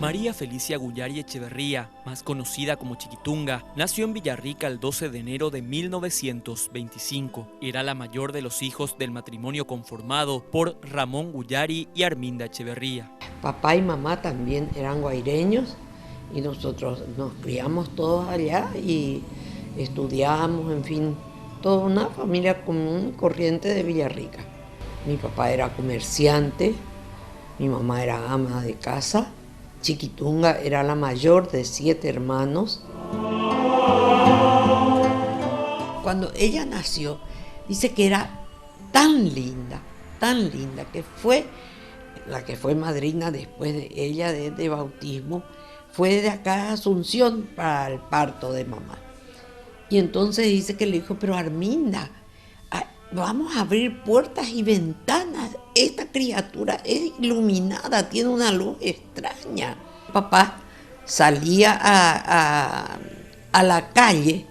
María Felicia Guyari Echeverría, más conocida como Chiquitunga, nació en Villarrica el 12 de enero de 1925. Era la mayor de los hijos del matrimonio conformado por Ramón Guyari y Arminda Echeverría. Papá y mamá también eran guaireños y nosotros nos criamos todos allá y estudiamos, en fin, toda una familia común y corriente de Villarrica. Mi papá era comerciante, mi mamá era ama de casa. Chiquitunga era la mayor de 7 hermanos. Cuando ella nació, dice que era tan linda, que fue la que fue madrina después de ella de bautismo, fue de acá a Asunción para el parto de mamá. Y entonces dice que le dijo, pero Arminda, vamos a abrir puertas y ventanas. Esta criatura es iluminada, tiene una luz extraña. Papá salía a la calle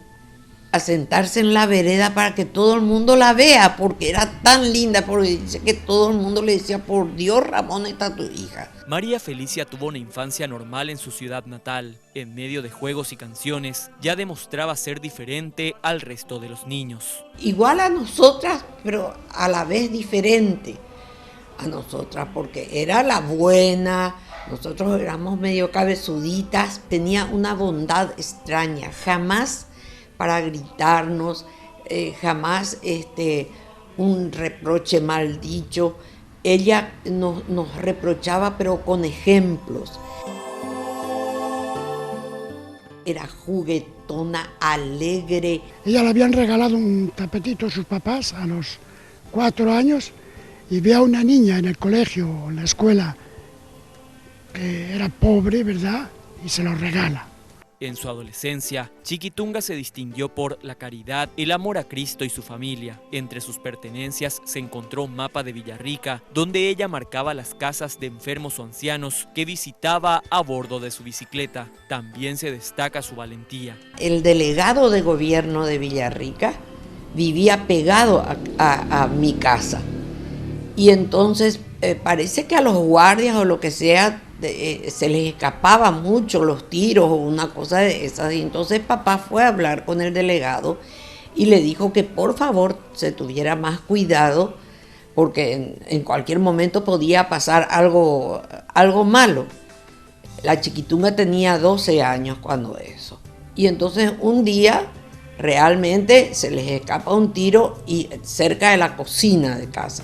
a sentarse en la vereda para que todo el mundo la vea, porque era tan linda, porque dice que todo el mundo le decía, por Dios, Ramón, está tu hija. María Felicia tuvo una infancia normal en su ciudad natal. En medio de juegos y canciones, ya demostraba ser diferente al resto de los niños. Igual a nosotras, pero a la vez diferente a nosotras, porque era la buena, nosotros éramos medio cabezuditas, tenía una bondad extraña, jamás para gritarnos, jamás un reproche mal dicho. Ella nos reprochaba, pero con ejemplos. Era juguetona, alegre. Ella le habían regalado un tapetito a sus papás a los 4 años y ve a una niña en el colegio, en la escuela, que era pobre, ¿verdad? Y se lo regala. En su adolescencia, Chiquitunga se distinguió por la caridad, el amor a Cristo y su familia. Entre sus pertenencias se encontró un mapa de Villarrica, donde ella marcaba las casas de enfermos o ancianos que visitaba a bordo de su bicicleta. También se destaca su valentía. El delegado de gobierno de Villarrica vivía pegado a mi casa. Y entonces parece que a los guardias o lo que sea se les escapaba mucho los tiros o una cosa de esas. Y entonces papá fue a hablar con el delegado y le dijo que por favor se tuviera más cuidado porque en cualquier momento podía pasar algo malo. La Chiquitunga tenía 12 años cuando eso. Y entonces un día realmente se les escapa un tiro y cerca de la cocina de casa.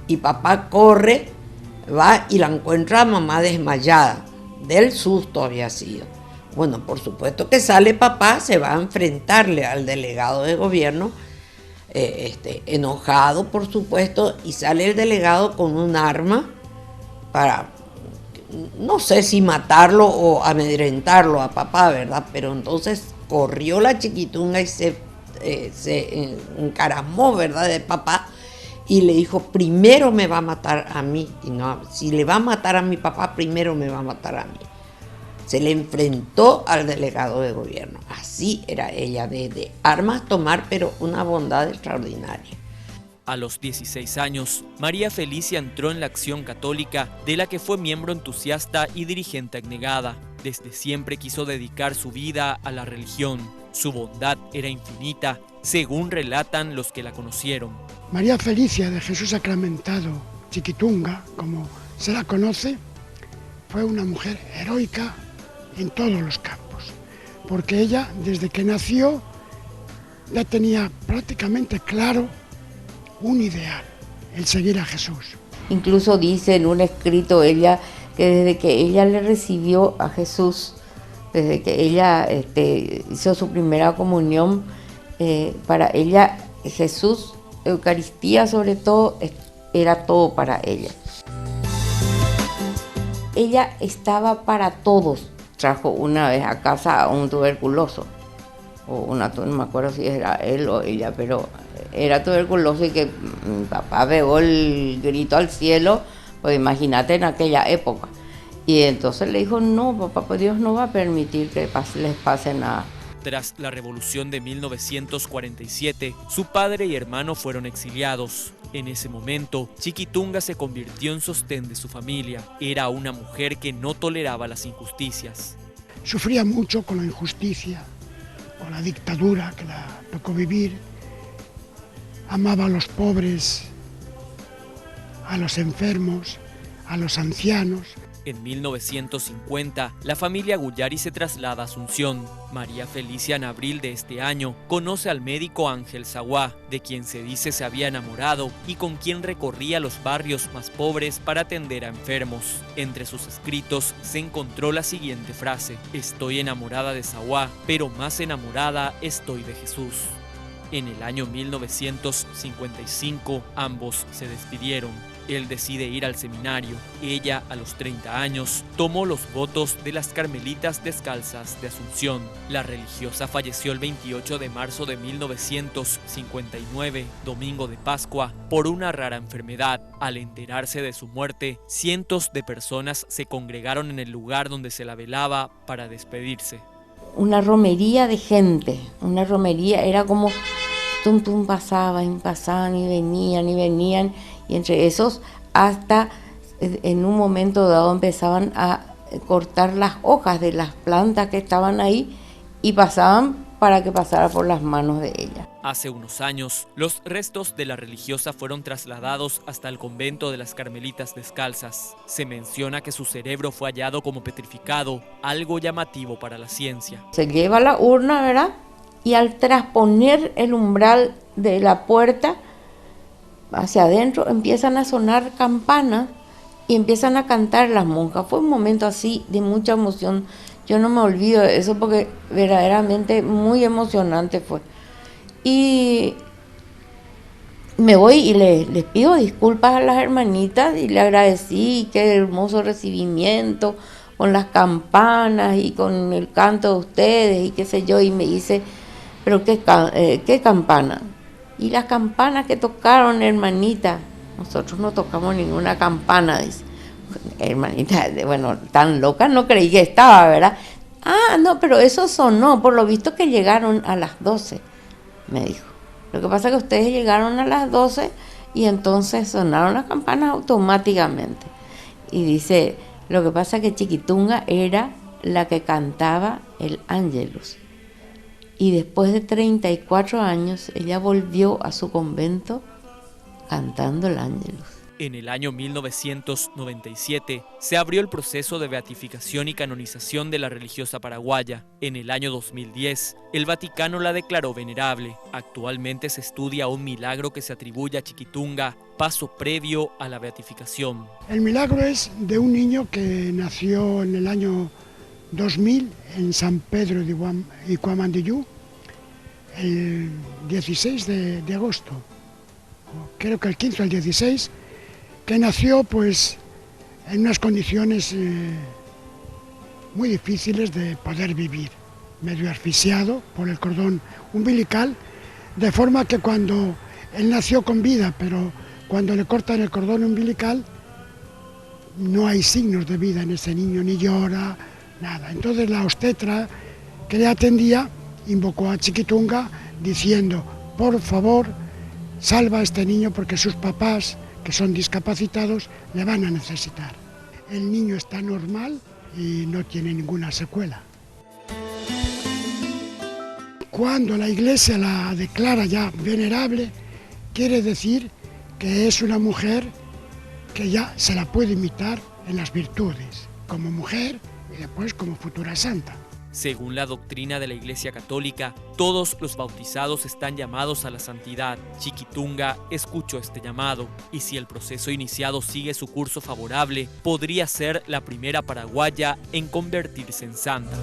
Y papá corre, va y la encuentra a mamá desmayada. Del susto había sido. Bueno, por supuesto que sale papá, se va a enfrentarle al delegado de gobierno, enojado por supuesto, y sale el delegado con un arma para, no sé si matarlo o amedrentarlo a papá, ¿verdad? Pero entonces corrió la Chiquitunga y se encaramó, ¿verdad?, de papá. Y le dijo, primero me va a matar a mí. Y no, si le va a matar a mi papá, primero me va a matar a mí. Se le enfrentó al delegado de gobierno. Así era ella, de armas tomar, pero una bondad extraordinaria. A los 16 años, María Felicia entró en la Acción Católica, de la que fue miembro entusiasta y dirigente abnegada. Desde siempre quiso dedicar su vida a la religión. Su bondad era infinita, según relatan los que la conocieron. María Felicia de Jesús Sacramentado, Chiquitunga, como se la conoce, fue una mujer heroica en todos los campos, porque ella, desde que nació, ya tenía prácticamente claro un ideal, el seguir a Jesús. Incluso dice en un escrito ella que desde que ella le recibió a Jesús, desde que ella hizo su primera comunión, para ella Jesús, Eucaristía sobre todo, era todo para ella. Ella estaba para todos. Trajo una vez a casa a un tuberculoso, no me acuerdo si era él o ella, pero era tuberculoso y que mi papá pegó el grito al cielo, pues imagínate en aquella época. Y entonces le dijo, no papá, pues Dios no va a permitir que les pase nada. Tras la revolución de 1947, su padre y hermano fueron exiliados. En ese momento, Chiquitunga se convirtió en sostén de su familia. Era una mujer que no toleraba las injusticias. Sufría mucho con la injusticia, con la dictadura que la tocó vivir. Amaba a los pobres, a los enfermos, a los ancianos. En 1950, la familia Guyari se traslada a Asunción. María Felicia, en abril de este año, conoce al médico Ángel Zaguá, de quien se dice se había enamorado y con quien recorría los barrios más pobres para atender a enfermos. Entre sus escritos se encontró la siguiente frase: "Estoy enamorada de Zaguá, pero más enamorada estoy de Jesús". En el año 1955, ambos se despidieron. Él decide ir al seminario. Ella, a los 30 años, tomó los votos de las Carmelitas Descalzas de Asunción. La religiosa falleció el 28 de marzo de 1959, domingo de Pascua, por una rara enfermedad. Al enterarse de su muerte, cientos de personas se congregaron en el lugar donde se la velaba para despedirse. Una romería de gente, una romería, era como tum tum, pasaban y venían, y entre esos hasta en un momento dado empezaban a cortar las hojas de las plantas que estaban ahí y pasaban para que pasara por las manos de ella. Hace unos años, los restos de la religiosa fueron trasladados hasta el convento de las Carmelitas Descalzas. Se menciona que su cerebro fue hallado como petrificado, algo llamativo para la ciencia. Se lleva a la urna, ¿verdad? Y al trasponer el umbral de la puerta hacia adentro empiezan a sonar campanas y empiezan a cantar las monjas. Fue un momento así de mucha emoción. Yo no me olvido de eso porque verdaderamente muy emocionante fue. Y me voy y les pido disculpas a las hermanitas y le agradecí, qué hermoso recibimiento con las campanas y con el canto de ustedes y qué sé yo, y me dice, pero qué campana. Y las campanas que tocaron, hermanita, nosotros no tocamos ninguna campana, dice. Hermanita, bueno, tan loca no creí que estaba, ¿verdad? Ah, no, pero eso sonó, por lo visto que llegaron a las 12, me dijo. Lo que pasa es que ustedes llegaron a las 12 y entonces sonaron las campanas automáticamente. Y dice, lo que pasa es que Chiquitunga era la que cantaba el Ángelus. Y después de 34 años, ella volvió a su convento cantando el Ángelus. En el año 1997 se abrió el proceso de beatificación y canonización de la religiosa paraguaya. En el año 2010, el Vaticano la declaró venerable. Actualmente se estudia un milagro que se atribuye a Chiquitunga, paso previo a la beatificación. El milagro es de un niño que nació en el año 2000 en San Pedro de Icuamandiyú, el 16 de agosto, creo que el 15 o el 16, que nació pues en unas condiciones muy difíciles de poder vivir, medio asfixiado por el cordón umbilical, de forma que cuando él nació con vida, pero cuando le cortan el cordón umbilical no hay signos de vida en ese niño, ni llora, nada. Entonces la obstetra que le atendía invocó a Chiquitunga diciendo, por favor, salva a este niño porque sus papás, que son discapacitados, le van a necesitar. El niño está normal y no tiene ninguna secuela. Cuando la Iglesia la declara ya venerable, quiere decir que es una mujer que ya se la puede imitar en las virtudes, como mujer y después como futura santa. Según la doctrina de la Iglesia Católica, todos los bautizados están llamados a la santidad. Chiquitunga escuchó este llamado, y si el proceso iniciado sigue su curso favorable, podría ser la primera paraguaya en convertirse en santa.